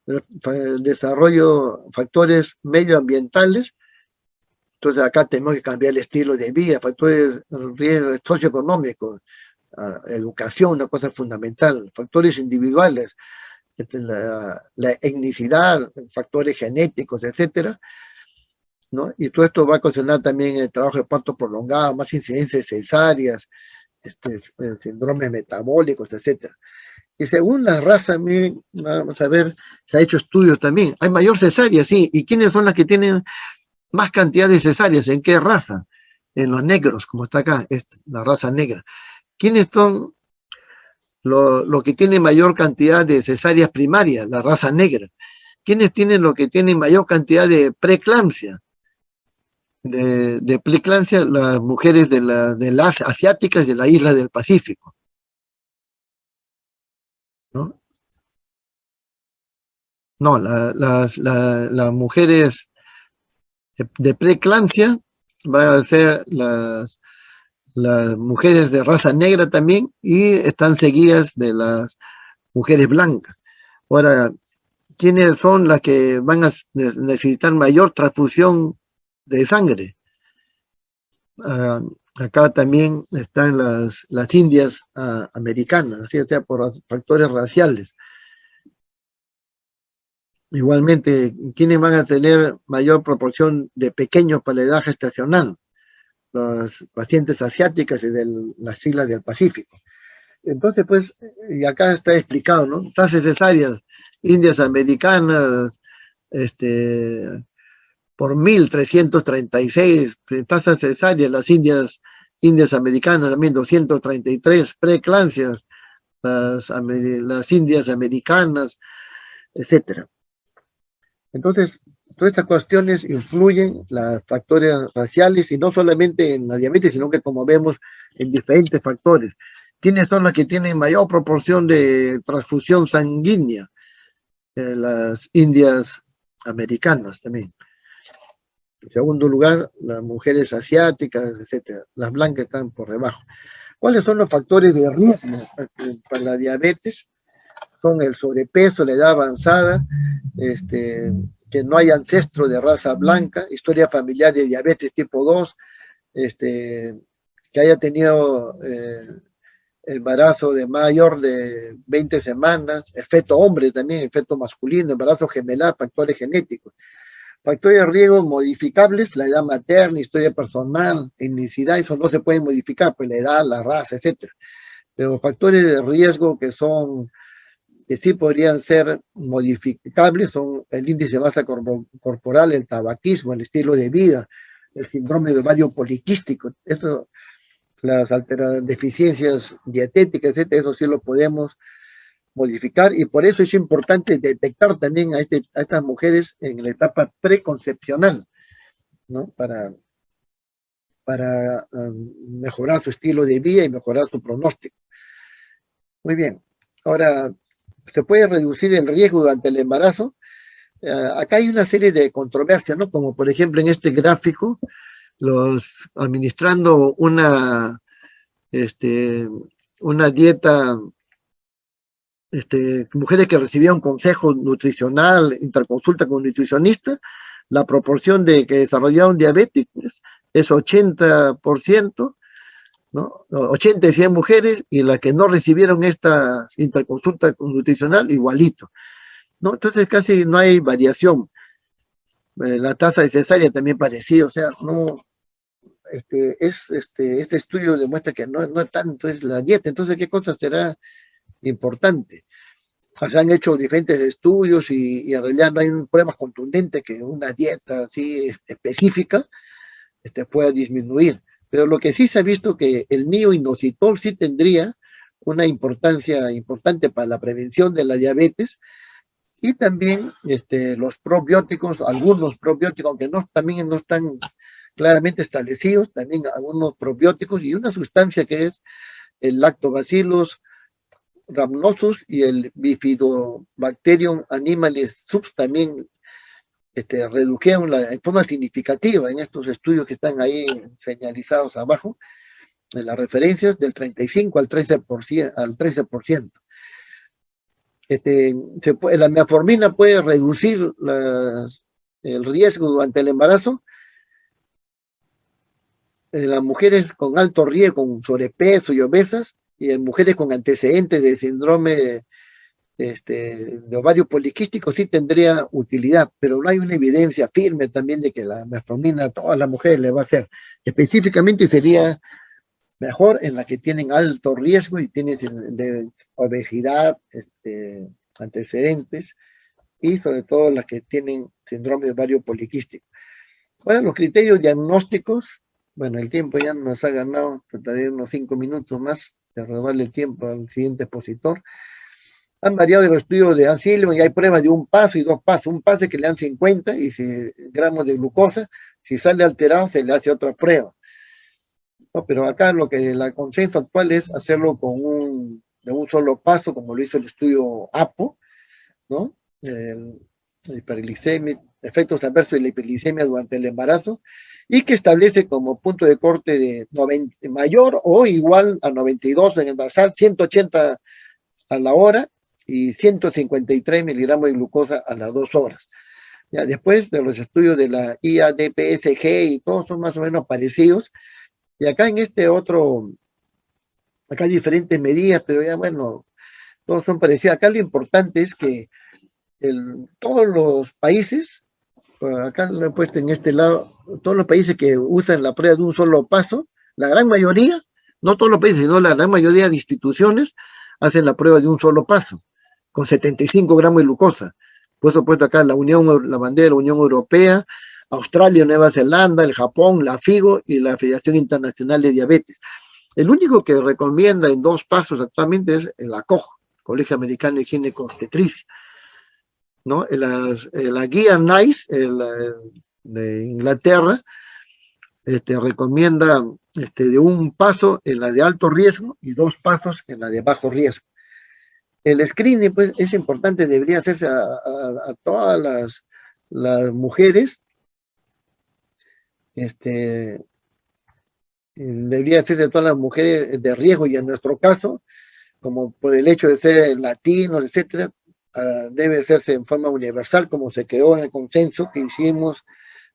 El desarrollo, factores medioambientales. Entonces acá tenemos que cambiar el estilo de vida, factores socioeconómicos, educación, una cosa fundamental, factores individuales, la etnicidad, factores genéticos, etcétera, ¿no? Y todo esto va a ocasionar también el trabajo de parto prolongado, más incidencias cesáreas, síndromes metabólicos, etcétera. Y según la raza, vamos a ver, se ha hecho estudios también. Hay mayor cesárea, sí. ¿Y quiénes son las que tienen más cantidad de cesáreas? ¿En qué raza? En los negros, como está acá, la raza negra. ¿Quiénes son los que tienen mayor cantidad de cesáreas primarias? La raza negra. ¿Quiénes tienen lo que tienen mayor cantidad de preeclampsia? De preeclampsia, las mujeres de las asiáticas de la isla del Pacífico, ¿no? No, las mujeres de preeclampsia van a ser las mujeres de raza negra también, y están seguidas de las mujeres blancas. Ahora, ¿quiénes son las que van a necesitar mayor transfusión de sangre? Acá también están las indias americanas, así sea por factores raciales. Igualmente, ¿quiénes van a tener mayor proporción de pequeños para la edad gestacional? Las pacientes asiáticas y de las islas del Pacífico. Entonces, pues, y acá está explicado, ¿no? Tasas cesáreas, indias americanas, por 1.336 tasas cesáreas, las indias americanas también 233, preeclampsias, las indias americanas, etcétera. Entonces, todas estas cuestiones influyen, los factores raciales, y no solamente en la diabetes, sino que, como vemos, en diferentes factores. ¿Quiénes son las que tienen mayor proporción de transfusión sanguínea? Las indias americanas también. En segundo lugar, las mujeres asiáticas, etcétera. Las blancas están por debajo. ¿Cuáles son los factores de riesgo para la diabetes? Son el sobrepeso, la edad avanzada, que no hay ancestro de raza blanca, historia familiar de diabetes tipo 2, que haya tenido embarazo de mayor de 20 semanas, el feto hombre también, el feto masculino, embarazo gemelar, factores genéticos. Factores de riesgo modificables, la edad materna, historia personal, etnicidad, eso no se puede modificar, pues la edad, la raza, etcétera. Pero factores de riesgo que sí podrían ser modificables son el índice de masa corporal, el tabaquismo, el estilo de vida, el síndrome de ovario poliquístico, eso, las deficiencias dietéticas, etcétera, eso sí lo podemos modificar, y por eso es importante detectar también a estas mujeres en la etapa preconcepcional, ¿no? Para mejorar su estilo de vida y mejorar su pronóstico. Muy bien. Ahora, ¿se puede reducir el riesgo durante el embarazo? Acá hay una serie de controversias, ¿no? Como por ejemplo en este gráfico, administrando una dieta, mujeres que recibían consejo nutricional, interconsulta con nutricionista, la proporción de que desarrollaron diabetes es 80%, ¿no? 80 y 100 mujeres, y las que no recibieron esta interconsulta nutricional, igualito, ¿no? Entonces casi no hay variación. La tasa de cesárea también parecida, o sea, no, este estudio demuestra que no tanto es la dieta. Entonces, ¿qué cosa será importante? Se han hecho diferentes estudios y en realidad no hay pruebas contundentes que una dieta así específica pueda disminuir. Pero lo que sí se ha visto que el mioinositol sí tendría una importancia importante para la prevención de la diabetes. Y también los probióticos, algunos probióticos, aunque también no están claramente establecidos, también algunos probióticos y una sustancia que es el Lactobacillus rhamnosus y el Bifidobacterium animalis subs también redujeron en forma significativa en estos estudios que están ahí señalizados abajo, en las referencias del 35 al 13%. La metformina puede reducir el riesgo durante el embarazo en las mujeres con alto riesgo, con sobrepeso y obesas, y en mujeres con antecedentes de síndrome de ovario poliquístico sí tendría utilidad, pero no hay una evidencia firme también de que la metformina a todas las mujeres le va a hacer. Específicamente sería mejor en las que tienen alto riesgo y tienen de obesidad, antecedentes, y sobre todo las que tienen síndrome de ovario poliquístico. Ahora, los criterios diagnósticos, bueno, el tiempo ya nos ha ganado, trataré de unos 5 minutos más de robarle el tiempo al siguiente expositor. Han variado de los estudios de Anselmo y hay pruebas de 1 paso y 2 pasos. 1 paso que le dan 50 gramos de glucosa, si sale alterado se le hace otra prueba. No, pero acá el consenso actual es hacerlo de un solo paso, como lo hizo el estudio APO, ¿no? Efectos adversos de la hiperglicemia durante el embarazo, y que establece como punto de corte de mayor o igual a 92 en el basal, 180 a la hora y 153 miligramos de glucosa a las 2 horas. Ya después de los estudios de la IADPSG y todos son más o menos parecidos, y acá en acá hay diferentes medidas, pero ya bueno, todos son parecidos. Acá lo importante es que todos los países, acá lo he puesto en este lado, todos los países que usan la prueba de un solo paso, la gran mayoría, no todos los países, sino la gran mayoría de instituciones, hacen la prueba de un solo paso, con 75 gramos de glucosa. Por eso he puesto acá la bandera de la Unión Europea, Australia, Nueva Zelanda, el Japón, la FIGO y la Federación Internacional de Diabetes. El único que recomienda en 2 pasos actualmente es el ACOG, Colegio Americano de Ginecobstetricia, ¿no? La guía NICE de Inglaterra recomienda de 1 paso en la de alto riesgo y 2 pasos en la de bajo riesgo. El screening, pues, es importante, debería hacerse a todas las mujeres, debería hacerse a todas las mujeres de riesgo, y en nuestro caso, como por el hecho de ser latinos, etcétera, debe hacerse en forma universal, como se quedó en el consenso que hicimos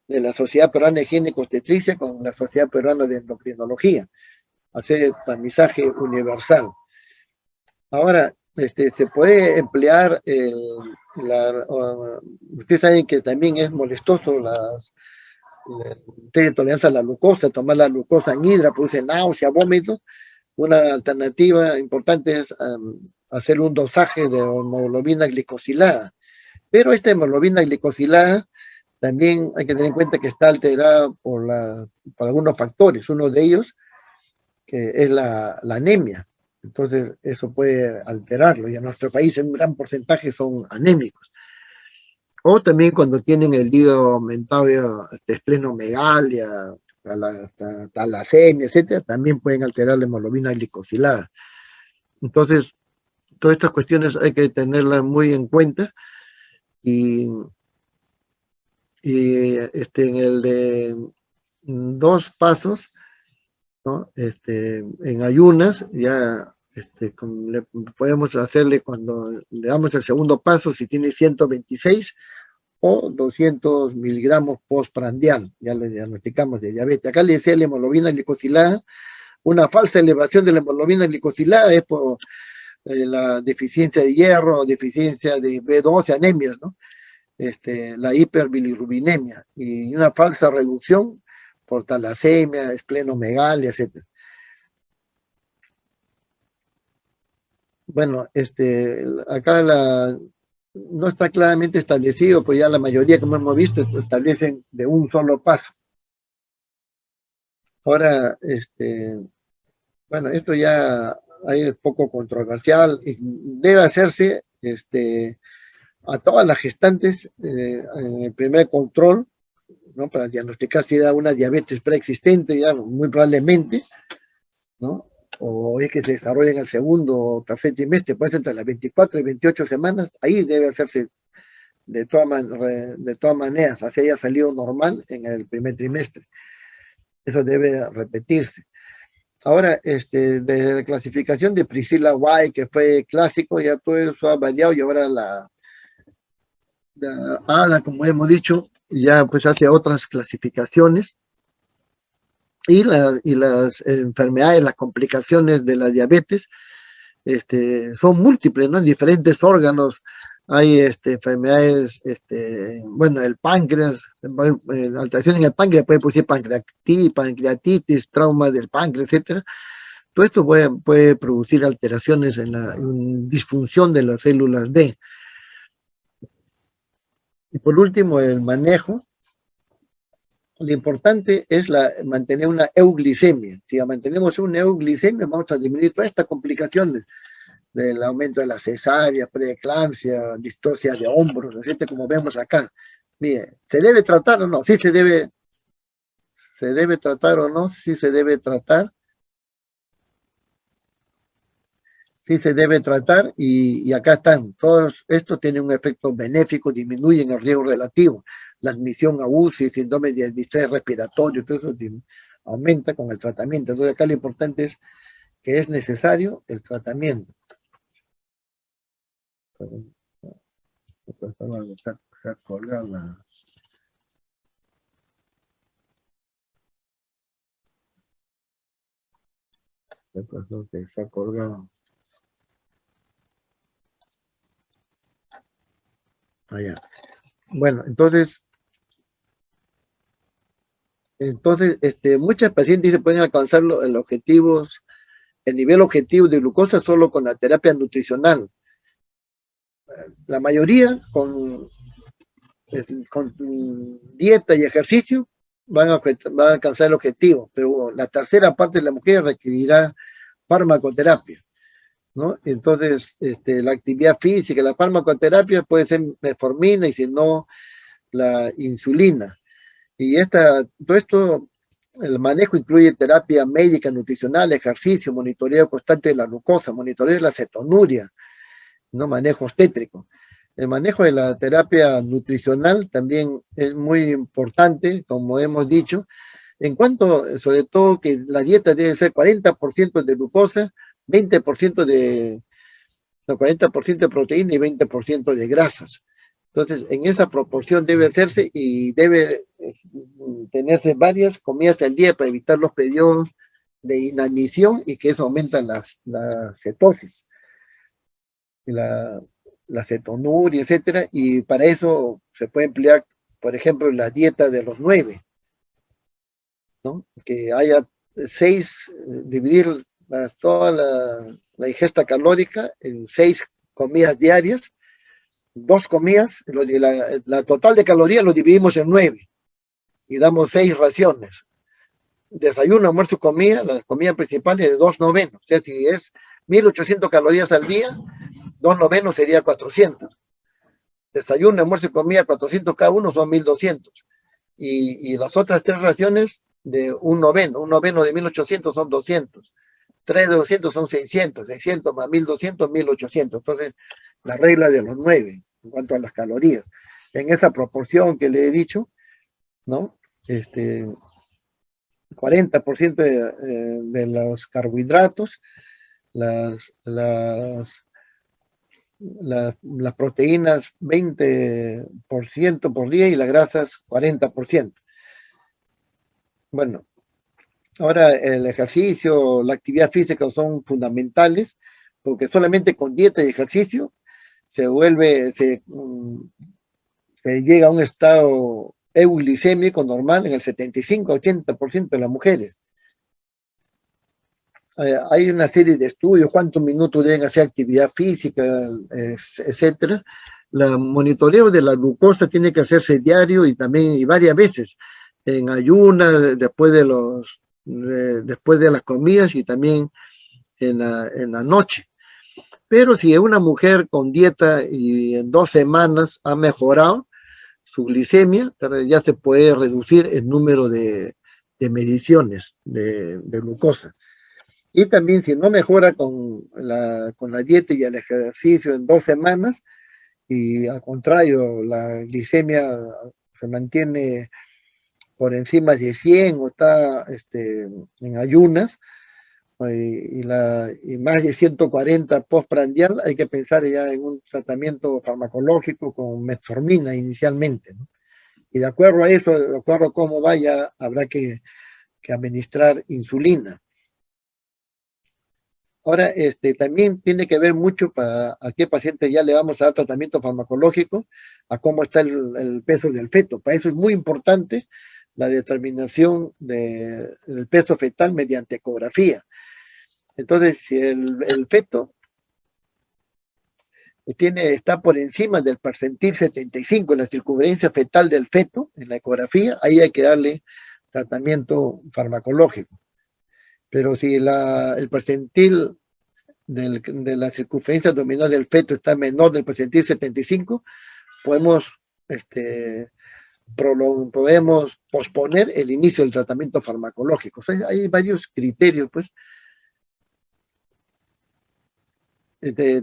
de la Sociedad Peruana de Ginecobstetricia con la Sociedad Peruana de Endocrinología, hacer tamizaje universal. Ahora, se puede emplear ustedes saben que también es molestoso de tolerancia a la glucosa, tomar la glucosa anhidra produce náusea, vómitos. Una alternativa importante es hacer un dosaje de hemoglobina glicosilada, pero esta hemoglobina glicosilada también hay que tener en cuenta que está alterada por algunos factores, uno de ellos que es la anemia. Entonces eso puede alterarlo, y en nuestro país en un gran porcentaje son anémicos. O también cuando tienen el hígado aumentado, esplenomegalia, talasemia, etcétera, también pueden alterar la hemoglobina glicosilada. Entonces, todas estas cuestiones hay que tenerlas muy en cuenta, y en el de 2 pasos, ¿no? En ayunas, ya podemos hacerle cuando le damos el segundo paso, si tiene 126 o 200 miligramos postprandial, ya le diagnosticamos de diabetes. Acá le decía la hemoglobina glicosilada, una falsa elevación de la hemoglobina glicosilada es por la deficiencia de hierro, deficiencia de B12, anemias, ¿no? La hiperbilirrubinemia, y una falsa reducción por talasemia, esplenomegalia, etc. Bueno, acá no está claramente establecido, pues ya la mayoría, como hemos visto, establecen de un solo paso. Ahora, bueno, esto ya ahí es poco controversial, y debe hacerse a todas las gestantes en el primer control, ¿no? Para diagnosticar si era una diabetes preexistente, ya muy probablemente, ¿no? O es que se desarrolla en el segundo o tercer trimestre, puede ser entre las 24 y 28 semanas, ahí debe hacerse de todas maneras, así haya salido normal en el primer trimestre. Eso debe repetirse. Ahora, de la clasificación de Priscilla White, que fue clásico, ya todo eso ha variado y ahora la ADA, como hemos dicho, ya pues hace otras clasificaciones. Y las enfermedades, las complicaciones de la diabetes, son múltiples, ¿no? En diferentes órganos hay enfermedades, bueno, el páncreas, alteración en el páncreas, puede producir pancreatitis, trauma del páncreas, etcétera. Todo esto puede producir alteraciones en disfunción de las células D. Y por último, el manejo. Lo importante es mantener una euglicemia. Si mantenemos una euglicemia, vamos a disminuir todas estas complicaciones del aumento de la cesárea, preeclampsia, distocia de hombros, etcétera, como vemos acá. Mire, ¿se debe tratar o no? Sí se debe tratar o no, sí se debe tratar. Sí se debe tratar y acá están. Todos esto tiene un efecto benéfico, disminuyen el riesgo relativo. La admisión a UCI, síndrome de distrés respiratorio, todo eso aumenta con el tratamiento. Entonces acá lo importante es que es necesario el tratamiento. Se ha colgado. Allá. Bueno, entonces, muchas pacientes pueden alcanzar el nivel objetivo de glucosa solo con la terapia nutricional. La mayoría con dieta y ejercicio van a alcanzar el objetivo, pero la tercera parte de la mujer requerirá farmacoterapia, ¿no? Entonces, la actividad física, la farmacoterapia puede ser metformina y si no, la insulina. Y todo esto, el manejo incluye terapia médica, nutricional, ejercicio, monitoreo constante de la glucosa, monitoreo de la cetonuria, no manejo obstétrico. El manejo de la terapia nutricional también es muy importante, como hemos dicho, en cuanto, sobre todo, que la dieta debe ser 40% de glucosa, 20% de 40% de proteína y 20% de grasas. Entonces, en esa proporción debe hacerse y debe tenerse varias comidas al día para evitar los periodos de inanición y que eso aumenta la cetosis, la cetonuria, etcétera, y para eso se puede emplear, por ejemplo, la dieta de los 9, ¿no? Que haya 6, dividir toda la ingesta calórica en 6 comidas diarias, 2 comidas, la total de calorías lo dividimos en 9 y damos 6 raciones. Desayuno, almuerzo, comida, la comida principal es de 2 novenos. O sea, si es 1800 calorías al día, 2 novenos sería 400. Desayuno, almuerzo y comida, 400 cada uno, son 1200. Y las otras 3 raciones de un noveno de 1800 son 200. 3 de 200 son 600, 600 más 1200, 1800. Entonces, la regla de los 9 en cuanto a las calorías. En esa proporción que le he dicho, ¿no? 40% de los carbohidratos, las proteínas 20% por día y las grasas 40%. Bueno, ahora el ejercicio, la actividad física son fundamentales porque solamente con dieta y ejercicio se llega a un estado euglicémico normal en el 75-80% de las mujeres. Hay una serie de estudios, cuántos minutos deben hacer actividad física, etcétera. El monitoreo de la glucosa tiene que hacerse diario y varias veces, en ayunas, después de las comidas y también en la noche. Pero si es una mujer con dieta y en 2 semanas ha mejorado su glicemia, ya se puede reducir el número de mediciones de glucosa. Y también si no mejora con la dieta y el ejercicio en 2 semanas, y al contrario, la glicemia se mantiene por encima de 100 o está en ayunas, y más de 140 postprandial, hay que pensar ya en un tratamiento farmacológico con metformina inicialmente, ¿no? Y de acuerdo a eso, de acuerdo a cómo vaya, habrá que administrar insulina. Ahora, también tiene que ver mucho a qué paciente ya le vamos a dar tratamiento farmacológico, a cómo está el peso del feto. Para eso es muy importante la determinación del peso fetal mediante ecografía. Entonces, si el feto está por encima del percentil 75 en la circunferencia fetal del feto, en la ecografía, ahí hay que darle tratamiento farmacológico. Pero si el percentil de la circunferencia abdominal del feto está menor del percentil 75, podemos posponer el inicio del tratamiento farmacológico. O sea, hay varios criterios, pues.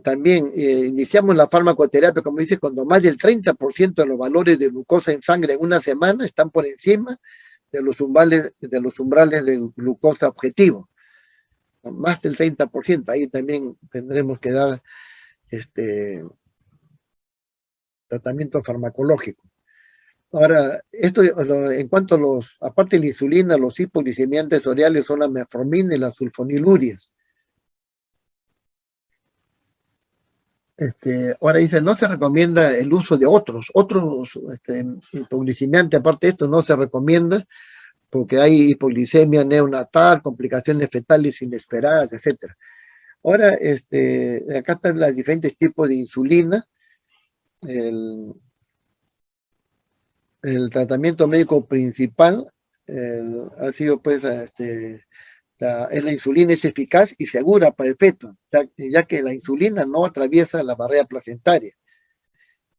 También iniciamos la farmacoterapia, como dice, cuando más del 30% de los valores de glucosa en sangre en una semana están por encima de los umbrales de glucosa objetivo. Más del 30%, ahí también tendremos que dar tratamiento farmacológico. Ahora, esto en cuanto a aparte de la insulina, los hipoglicemiantes orales son la metformina y las sulfonilurias. Ahora dice, no se recomienda el uso de otros hipoglicemiantes, aparte de esto no se recomienda porque hay hipoglicemia neonatal, complicaciones fetales inesperadas, etc. Ahora, acá están los diferentes tipos de insulina. El tratamiento médico principal ha sido, pues, la insulina es eficaz y segura para el feto, ya que la insulina no atraviesa la barrera placentaria.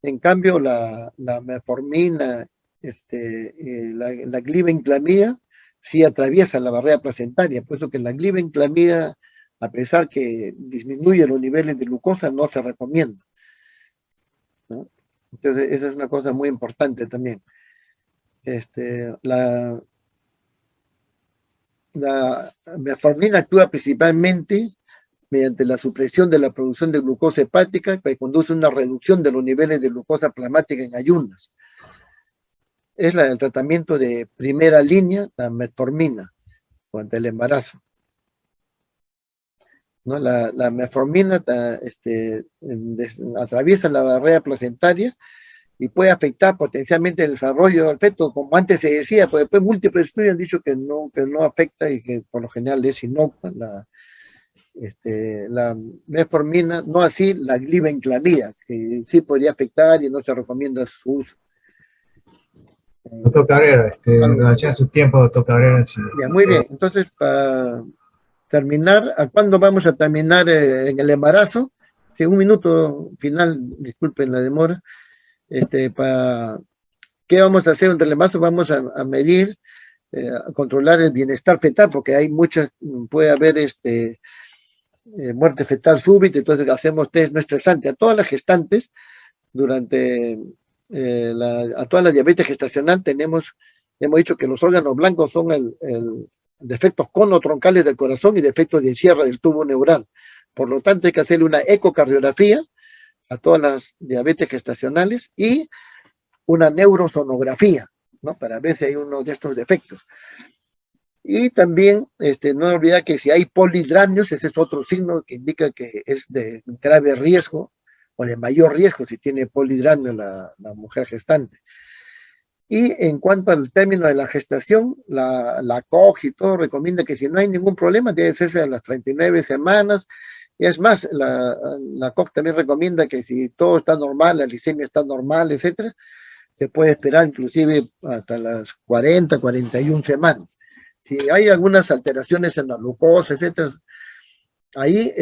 En cambio, la metformina, la glibenclamida, sí atraviesa la barrera placentaria, puesto que la glibenclamida, a pesar que disminuye los niveles de glucosa, no se recomienda, ¿no? Entonces, esa es una cosa muy importante también. La metformina actúa principalmente mediante la supresión de la producción de glucosa hepática, que conduce a una reducción de los niveles de glucosa plasmática en ayunas. Es el tratamiento de primera línea, la metformina, durante el embarazo, ¿no? La metformina atraviesa la barrera placentaria y puede afectar potencialmente el desarrollo del feto, como antes se decía, pues después múltiples estudios han dicho que no afecta y que por lo general es inocua la metformina, no así la glibenclamida, que sí podría afectar y no se recomienda su uso. Doctor Cabrera, en relación a su tiempo, doctor Cabrera. Sí. Ya, muy bien, entonces para terminar, ¿a cuándo vamos a terminar en el embarazo? Sí, un minuto final, disculpen la demora. ¿Qué vamos a hacer entre el embarazo? Vamos a medir, a controlar el bienestar fetal, porque hay puede haber muerte fetal súbita, entonces hacemos test no estresante a todas las gestantes durante a toda la diabetes gestacional. Hemos dicho que los órganos blancos son defectos conotroncales del corazón y defectos de cierre del tubo neural. Por lo tanto, hay que hacerle una ecocardiografía a todas las diabetes gestacionales y una neurosonografía, ¿no? Para ver si hay uno de estos defectos. Y también no olvidar que si hay polihidramios, ese es otro signo que indica que es de grave riesgo o de mayor riesgo si tiene polihidramio la mujer gestante. Y en cuanto al término de la gestación, la COG y todo recomienda que si no hay ningún problema, debe hacerse a las 39 semanas. Y es más, la COG también recomienda que si todo está normal, la glicemia está normal, etcétera, se puede esperar inclusive hasta las 40, 41 semanas. Si hay algunas alteraciones en la glucosa, etcétera, ahí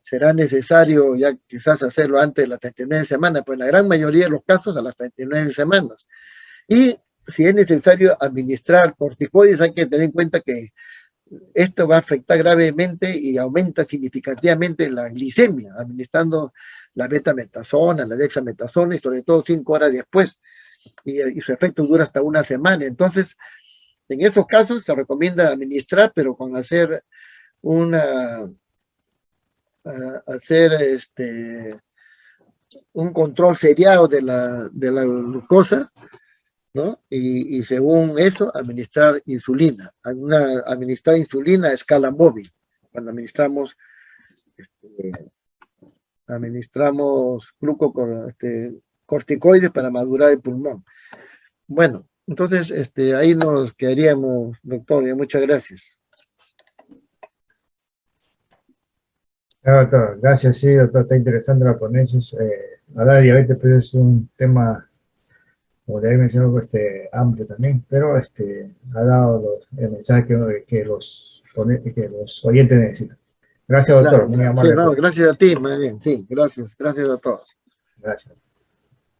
será necesario ya quizás hacerlo antes de las 39 semanas, pues en la gran mayoría de los casos a las 39 semanas. Y si es necesario administrar corticoides, hay que tener en cuenta que esto va a afectar gravemente y aumenta significativamente la glicemia, administrando la betametasona, la dexametasona y sobre todo 5 horas después. Y su efecto dura hasta una semana. Entonces, en esos casos se recomienda administrar, pero con hacer un control seriado de la glucosa, ¿no? Y según eso, administrar insulina. Administrar insulina a escala móvil. Cuando administramos corticoides para madurar el pulmón. Bueno, entonces ahí nos quedaríamos, doctor, y muchas gracias. Doctor, gracias, sí, doctor, está interesante la ponencia. Hablar de diabetes pues, es un tema, como ya mencionó, amplio también, pero ha dado el mensaje que los oyentes necesitan. Gracias, doctor, Claro, muy claro. Sí, amable. no, gracias a ti, más bien, sí, gracias a todos. Gracias.